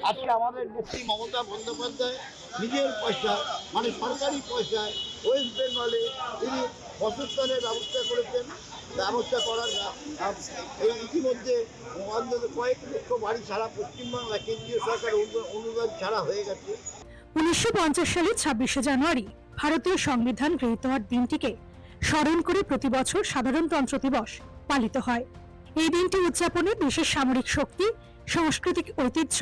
আজকে আমাদের নেত্রী মমতা বন্দ্যোপাধ্যায় নিজের পয়সায় মানে সরকারি পয়সায় ওয়েস্ট বেঙ্গলে তিনি বাসস্থানের ব্যবস্থা করার এই ইতিমধ্যে অন্তত কয়েক লক্ষ বাড়ি ছাড়া পশ্চিমবাংলা কেন্দ্রীয় সরকার অনুদান ছাড়া হয়ে গেছে। 1950 সালের 26শে জানুয়ারি ভারতীয় সংবিধান গৃহীত হওয়ার দিনটিকে স্মরণ করে প্রতি বছর সাধারণতন্ত্র দিবস পালিত হয়। এই দিনটি উদযাপনে দেশের সামরিক শক্তি, সাংস্কৃতিক ঐতিহ্য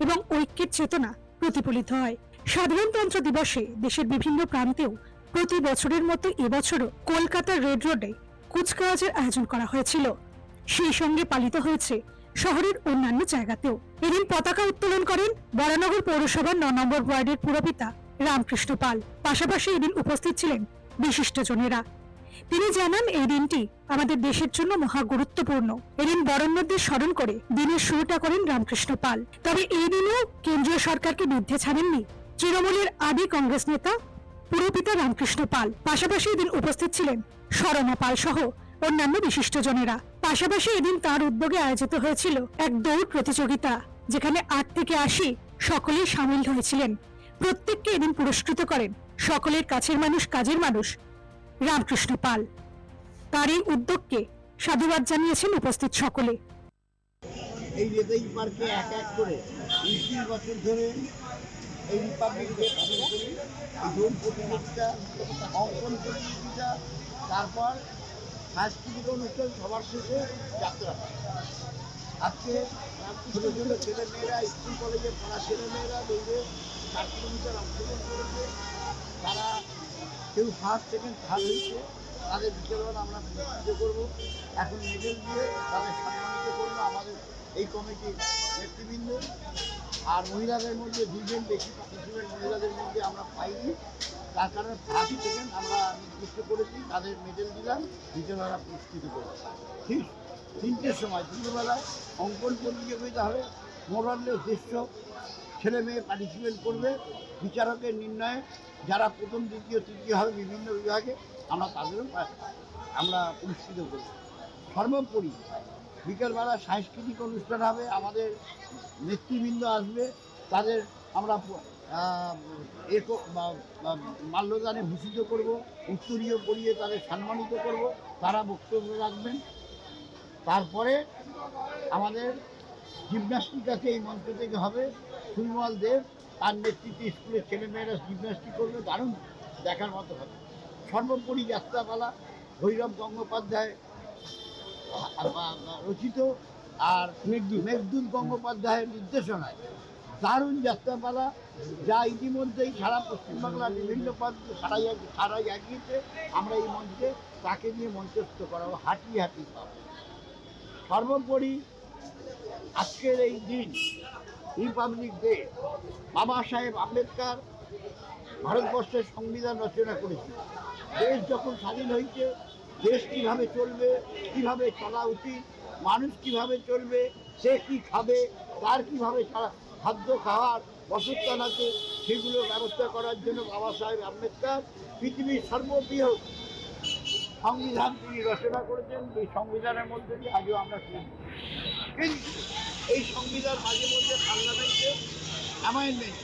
এবং ঐক্যের চেতনা প্রতিফলিত হয়। সাধারণতন্ত্র দিবসে দেশের বিভিন্ন প্রান্তেও প্রতি বছরের মতো এবছরও কলকাতার রেড রোডে কুচকাওয়াজের আয়োজন করা হয়েছিল। সেই সঙ্গে পালিত হয়েছে শহরের অন্যান্য জায়গাতেও। এদিন পতাকা উত্তোলন করেন বরানগর পৌরসভার ৯ নম্বর ওয়ার্ডের পুরপিতা রামকৃষ্ণ পাল। পাশাপাশি এদিন উপস্থিত ছিলেন বিশিষ্টজনেরা। তিনি জানান, এই দিনটি আমাদের দেশের জন্য মহা গুরুত্বপূর্ণ। এদিন বরেণ্যদের স্মরণ করে দিনের শুরুটা করেন রামকৃষ্ণ পাল। তবে এই দিনেও কেন্দ্রীয় সরকারকে বিদ্ধে ছাড়েননি তৃণমূলের আদি কংগ্রেস নেতা পুরপিতা রামকৃষ্ণ পাল। পাশাপাশি এদিন উপস্থিত ছিলেন শরণা পাল সহ অন্যান্য বিশিষ্টজনেরা। পাশাপাশি এদিন তার উদ্যোগে আয়োজিত হয়েছিল এক দৌড় প্রতিযোগিতা, যেখানে 8 থেকে 80 সকলেই সামিল হয়েছিলেন। প্রত্যেককে এদিন পুরস্কৃত করেন সকলের কাছের মানুষ, কাজের মানুষ রামকৃষ্ণ পাল। তার এই উদ্যোগকে সাধুবাদ জানিয়েছেন উপস্থিত সকলে। এই নেতাজি পার্কে এক এক করে 20 বছর ধরে এই রিপাবলিক ডে পালন করি। এই দৌড় প্রতিযোগিতা, অঙ্কন প্রতিযোগিতা, তারপর সাংস্কৃতিক অনুষ্ঠান, সবার শেষে যাত্রা। আজকে ছোটো ছোটো ছেলেমেয়েরা, স্কুল কলেজে পড়া ছেলেমেয়েরা দৌড়ে 4 কিলোমিটার অংশগ্রহণ করেছে। তারা কেউ ফার্স্ট, সেকেন্ড, থার্ড হয়েছে। তাদের বিকেলবেলা আমরা পুরস্কৃত করবো। এখন মেডেল দিয়ে তাদের সম্মানিত করবো আমাদের এই কমিটির নেতৃবৃন্দ। আর মহিলাদের মধ্যে 2 জন বেশি পার্টিসিপেন্ট মহিলাদের মধ্যে আমরা পাইনি, তার কারণে ফার্স্ট, সেকেন্ড আমরা নির্দিষ্ট করেছি। তাদের মেডেল দিলাম, বিকেলবেলা পুরস্কৃত করবো। ঠিক 3টের সময় দুপুরবেলায় অঙ্কন প্রতিযোগিতা হবে। মোরাললেস দৃশ্য, ছেলে মেয়ে পার্টিসিপেট করবে। বিচারকের নির্ণয়ে যারা প্রথম, দ্বিতীয়, তৃতীয় হবে বিভিন্ন বিভাগে, আমরা তাদেরও আমরা পুরস্কৃত করব। সর্বোপরি বিকেলবেলা সাংস্কৃতিক অনুষ্ঠান হবে, আমাদের নেতৃবৃন্দ আসবে, তাদের আমরা মাল্যদানে ভূষিত করব, উত্তরীয় পরিয়ে তাদের সম্মানিত করব, তারা বক্তব্য রাখবেন। তারপরে আমাদের জিমন্যাস্টিক আছে, এই মঞ্চ থেকে হবে। সুরমল দেব তার নেতৃত্বে স্কুলের ছেলেমেয়েরা জিমন্যাস্টিক করবে, দারুণ দেখার মতো হবে। সর্বোপরি যাত্রাপালা ভৈরব গঙ্গোপাধ্যায় রচিত আর মেঘদূত গঙ্গোপাধ্যায়ের নির্দেশনায় দারুণ যাত্রাপালা, যা ইতিমধ্যেই সারা পশ্চিমবাংলার বিভিন্ন প্রান্তে সারা জাগিয়েছে। আমরা এই মঞ্চে তাকে নিয়ে মঞ্চস্থ করাবো, হাঁটি হাঁটি পাবো। সর্বোপরি আজকের এই দিন রিপাবলিক ডে, বাবা সাহেব আম্বেদকর ভারতবর্ষের সংবিধান রচনা করেছিল। দেশ যখন স্বাধীন হয়েছে, দেশ কীভাবে চলবে, কীভাবে চলা উচিত, মানুষ কীভাবে চলবে, সে কী খাবে, তার কীভাবে খাদ্য খাওয়ার বাসস্থান আছে, সেগুলো ব্যবস্থা করার জন্য বাবা সাহেব আম্বেদকর পৃথিবীর সর্ববৃহৎ সংবিধান তিনি রচনা করেছেন। এই সংবিধানের মধ্যে দিয়ে আজও আমরা চলি। কিন্তু এই সংবিধান মাঝে মধ্যে পার্লামেন্টে অ্যামেন্ডমেন্ট,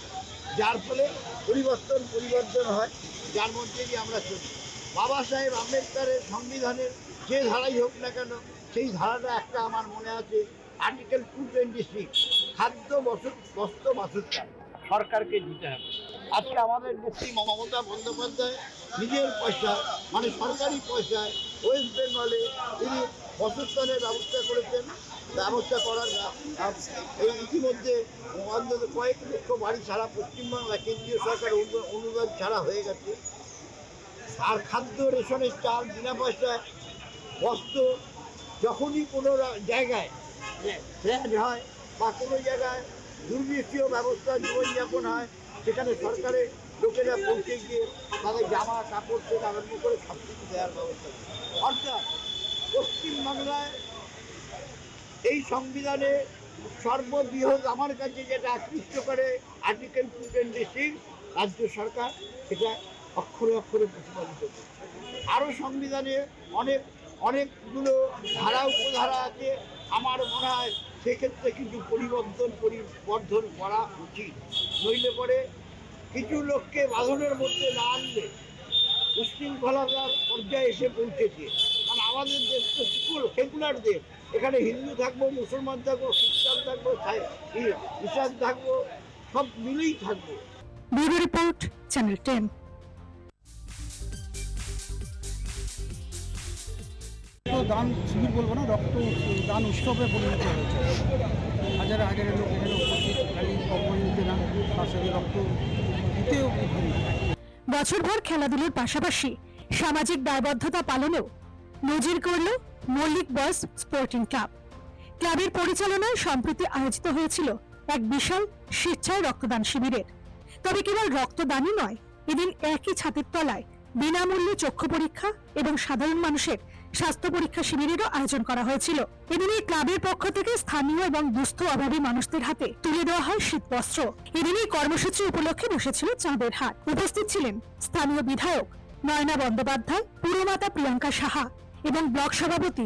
যার ফলে পরিবর্তন হয়, যার মধ্যে দিয়ে আমরা চলি। বাবা সাহেব আম্বেদকরের সংবিধানের যে ধারাই হোক না কেন, সেই ধারাটা একটা আমার মনে আছে, আর্টিকেল 226, খাদ্য, বস্ত্র, বাসস্থান সরকারকে দিতে হবে। আজকে আমাদের নেত্রী মমতা বন্দ্যোপাধ্যায় নিজের পয়সায় মানে সরকারি পয়সায় ওয়েস্ট বেঙ্গলে তিনি বাসস্থানের ব্যবস্থা করার এই ইতিমধ্যে অন্তত কয়েক লক্ষ বাড়ি ছাড়া পশ্চিমবাংলা কেন্দ্রীয় সরকার অনুদান ছাড়া হয়ে গেছে। আর খাদ্য, রেশনের চাল, বিনা পয়সায় বস্ত্র, যখনই কোনো জায়গায় ফ্ল্যাট হয় বা কোনো জায়গায় দুর্বিষীয় ব্যবস্থা জীবনযাপন হয়, সেখানে সরকারের লোকেরা পৌঁছে গিয়ে তাদের জামা কাপড় থেকে আরম্ভ করে সব কিছু দেওয়ার ব্যবস্থা। অর্থাৎ পশ্চিমবাংলায় এই সংবিধানে সর্ববৃহৎ আমার কাছে যেটা আকৃষ্ট করে আর্টিকেল 226, রাজ্য সরকার সেটা অক্ষরে অক্ষরে প্রতিপালিত করে। আরও সংবিধানে অনেকগুলো ধারা উপধারা আছে। আমার মনে হয় সেক্ষেত্রে কিছু পরিবর্ধন করা উচিত। নইলে পরে কিছু লোককে বাঁধনের মধ্যে না আনলে উশৃঙ্খলতার পর্যায়ে এসে পৌঁছেছে। কারণ আমাদের দেশ তো সেকুলার দেশ, এখানে হিন্দু থাকবো, মুসলমান থাকবো, খ্রিস্টান থাকবো, ইসলাম থাকবো, সব মিলেই থাকবো। Bureau report, channel 10। দান শিবির বলবো না, রক্ত দান উৎসবে পরিণত হয়েছে। হাজারে হাজারে লোক এখানে উপস্থিত, খালি কম্বল নিতে না, তার সাথে রক্ত দিতেও বছরভর খেলাধুলার পাশাপাশি সামাজিক দায়বদ্ধতা পালনেও নজির গড়ল মল্লিক বয়েজ স্পোর্টিং ক্লাব। ক্লাবের পরিচালনায় সম্প্রতি আয়োজিত হয়েছিল এক বিশাল স্বেচ্ছায় রক্তদান শিবিরের। তবে কেবল রক্তদানই নয়, এদিন একই ছাদের তলায় বিনামূল্যে চক্ষু পরীক্ষা এবং সাধারণ মানুষের স্বাস্থ্য পরীক্ষা শিবিরেরও আয়োজন করা হয়েছিল। এদিন এই ক্লাবের পক্ষ থেকে স্থানীয় এবং দুস্থ অভাবী মানুষদের হাতে তুলে দেওয়া হয় শীতবস্ত্র। এদিন এই কর্মসূচি উপলক্ষে বসেছিল চাঁদের হাট। উপস্থিত ছিলেন স্থানীয় বিধায়ক নয়না বন্দ্যোপাধ্যায়, পুরমাতা প্রিয়াঙ্কা সাহা এবং ব্লক সভাপতি